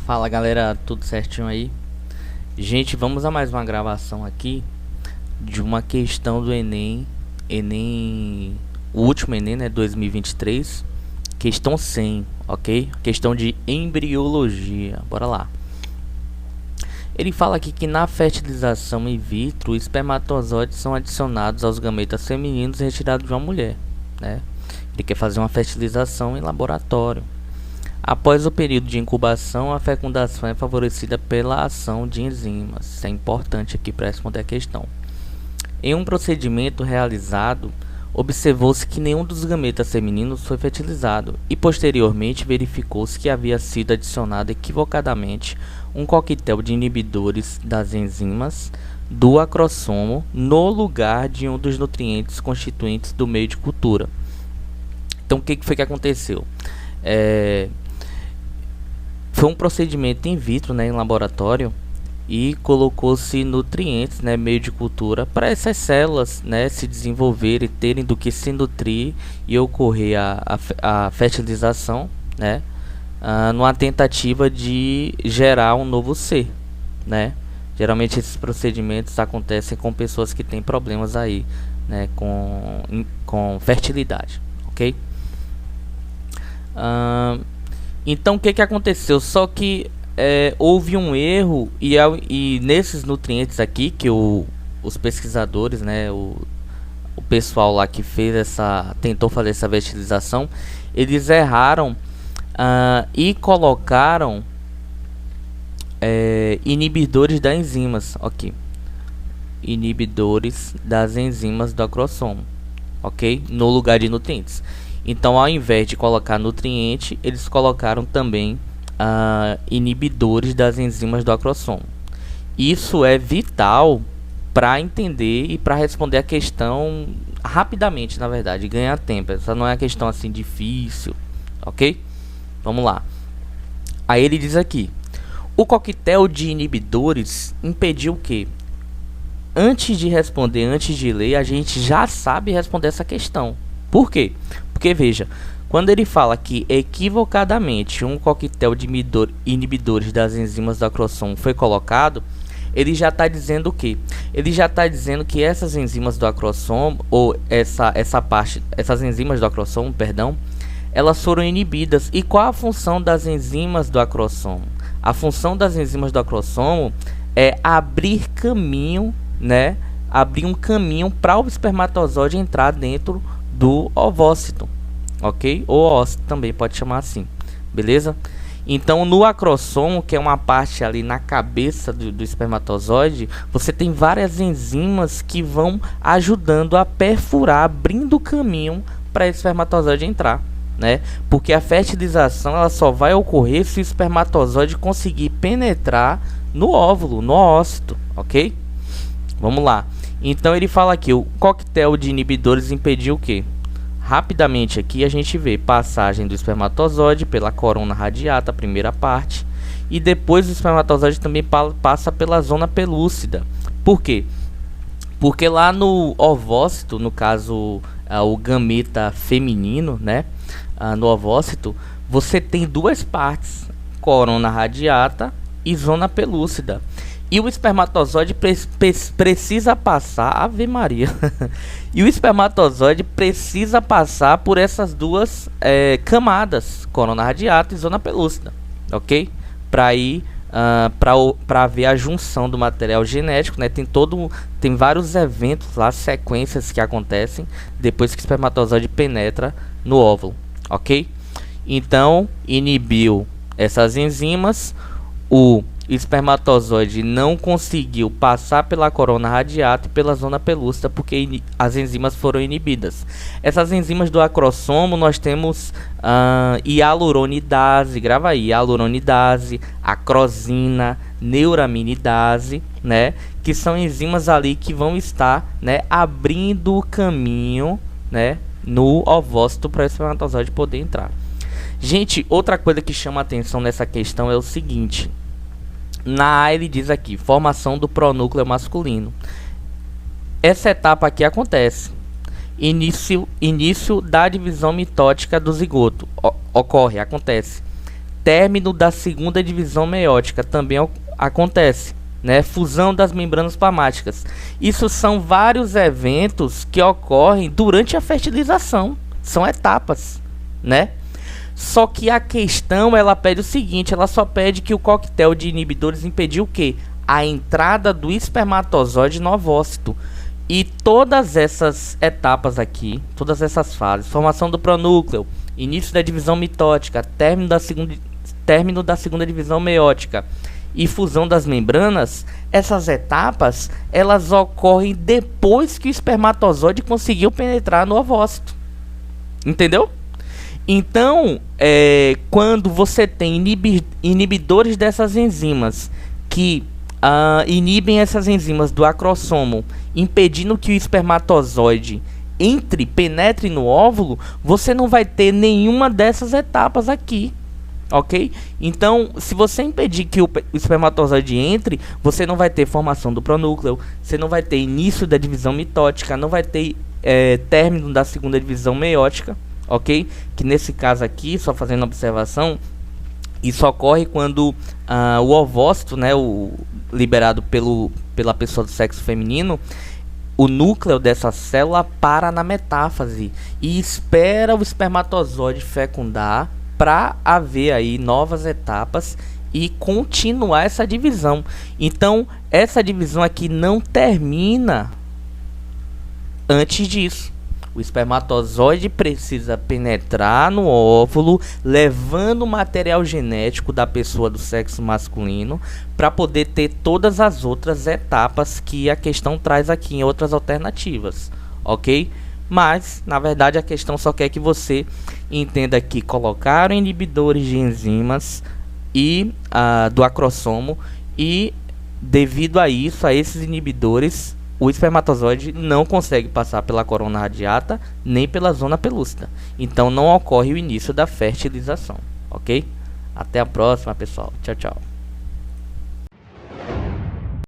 Fala galera, tudo certinho aí? Gente, vamos a mais uma gravação aqui de uma questão do Enem, o último Enem, né, 2023, questão 100, ok? Questão de embriologia, bora lá. Ele fala aqui que na fertilização in vitro, espermatozoides são adicionados aos gametas femininos retirados de uma mulher, né? Ele quer fazer uma fertilização em laboratório. Após o período de incubação, a fecundação é favorecida pela ação de enzimas. Isso é importante aqui para responder a questão. Em um procedimento realizado, observou-se que nenhum dos gametas femininos foi fertilizado e posteriormente verificou-se que havia sido adicionado equivocadamente um coquetel de inibidores das enzimas do acrossomo no lugar de um dos nutrientes constituintes do meio de cultura. Então, o que foi que aconteceu? Foi um procedimento in vitro, né, em laboratório, e colocou-se nutrientes, né, meio de cultura, para essas células, né, se desenvolverem, terem do que se nutrir e ocorrer a fertilização, né, numa tentativa de gerar um novo ser, né. Geralmente esses procedimentos acontecem com pessoas que têm problemas aí, né, com fertilidade, ok? Então o que aconteceu? Só que houve um erro e nesses nutrientes aqui que os pesquisadores, né, o pessoal lá que tentou fazer essa fertilização, eles erraram e colocaram inibidores das enzimas, ok? Inibidores das enzimas do acrossomo, ok? No lugar de nutrientes. Então, ao invés de colocar nutriente, eles colocaram também inibidores das enzimas do acrossomo. Isso é vital para entender e para responder a questão rapidamente, na verdade, ganhar tempo. Essa não é uma questão assim difícil, ok? Vamos lá. Aí ele diz aqui: o coquetel de inibidores impediu que, antes de responder, antes de ler, a gente já sabe responder essa questão. Por quê? Porque veja, quando ele fala que equivocadamente um coquetel de inibidores das enzimas do acrossomo foi colocado, ele já está dizendo o quê? Ele já está dizendo que essas enzimas do acrossomo, ou essas enzimas do acrossomo, perdão, elas foram inibidas. E qual a função das enzimas do acrossomo? A função das enzimas do acrossomo é abrir caminho, né? Abrir um caminho para o espermatozoide entrar dentro do ovócito, ok? Ou ócito também pode chamar assim, beleza? Então, no acrossomo, que é uma parte ali na cabeça do espermatozoide, você tem várias enzimas que vão ajudando a perfurar, abrindo o caminho para esse espermatozoide entrar, né? Porque a fertilização ela só vai ocorrer se o espermatozoide conseguir penetrar no óvulo, no ócito, ok? Vamos lá. Então ele fala aqui, o coquetel de inibidores impediu o quê? Rapidamente aqui a gente vê passagem do espermatozoide pela corona radiata, a primeira parte, e depois o espermatozoide também passa pela zona pelúcida. Por quê? Porque lá no ovócito, no caso o gameta feminino, né, no ovócito, você tem duas partes, corona radiata e zona pelúcida. E o espermatozoide precisa passar, Ave Maria, e o espermatozoide precisa passar por essas duas camadas, corona radiata e zona pelúcida, ok? Para ir para ver a junção do material genético, né? Tem vários eventos lá, sequências que acontecem depois que o espermatozoide penetra no óvulo, ok? Então, inibiu essas enzimas, o espermatozoide não conseguiu passar pela corona radiata e pela zona pelúcida porque as enzimas foram inibidas. Essas enzimas do acrossomo nós temos hialuronidase, grava aí, hialuronidase, acrosina, neuraminidase, né, que são enzimas ali que vão estar, né, abrindo o caminho, né, no ovócito para o espermatozoide poder entrar. Gente, outra coisa que chama atenção nessa questão é o seguinte: na A ele diz aqui, formação do pronúcleo masculino. Essa etapa aqui acontece. Início da divisão mitótica do zigoto. Acontece. término da segunda divisão meiótica também acontece, né? Fusão das membranas plasmáticas. Isso são vários eventos que ocorrem durante a fertilização. São etapas, né? Só que a questão, ela pede o seguinte, ela só pede que o coquetel de inibidores impedir o quê? A entrada do espermatozoide no ovócito. E todas essas etapas aqui, todas essas fases, formação do pronúcleo, início da divisão mitótica, término da segunda divisão meiótica e fusão das membranas, essas etapas, elas ocorrem depois que o espermatozoide conseguiu penetrar no ovócito. Entendeu? Então, quando você tem inibidores dessas enzimas que inibem essas enzimas do acrossomo, impedindo que o espermatozoide penetre no óvulo, você não vai ter nenhuma dessas etapas aqui, ok? Então, se você impedir que o espermatozoide entre, você não vai ter formação do pronúcleo, você não vai ter início da divisão mitótica, não vai ter término da segunda divisão meiótica, ok? Que nesse caso aqui, só fazendo observação, isso ocorre quando o ovócito, né, liberado pela pessoa do sexo feminino, o núcleo dessa célula para na metáfase e espera o espermatozoide fecundar para haver aí novas etapas e continuar essa divisão. Então, essa divisão aqui não termina antes disso. O espermatozoide precisa penetrar no óvulo, levando o material genético da pessoa do sexo masculino para poder ter todas as outras etapas que a questão traz aqui em outras alternativas, ok? Mas, na verdade, a questão só quer que você entenda que colocaram inibidores de enzimas e do acrossomo e, devido a isso, a esses inibidores, o espermatozoide não consegue passar pela corona radiata nem pela zona pelúcida. Então não ocorre o início da fertilização, ok? Até a próxima, pessoal. Tchau, tchau.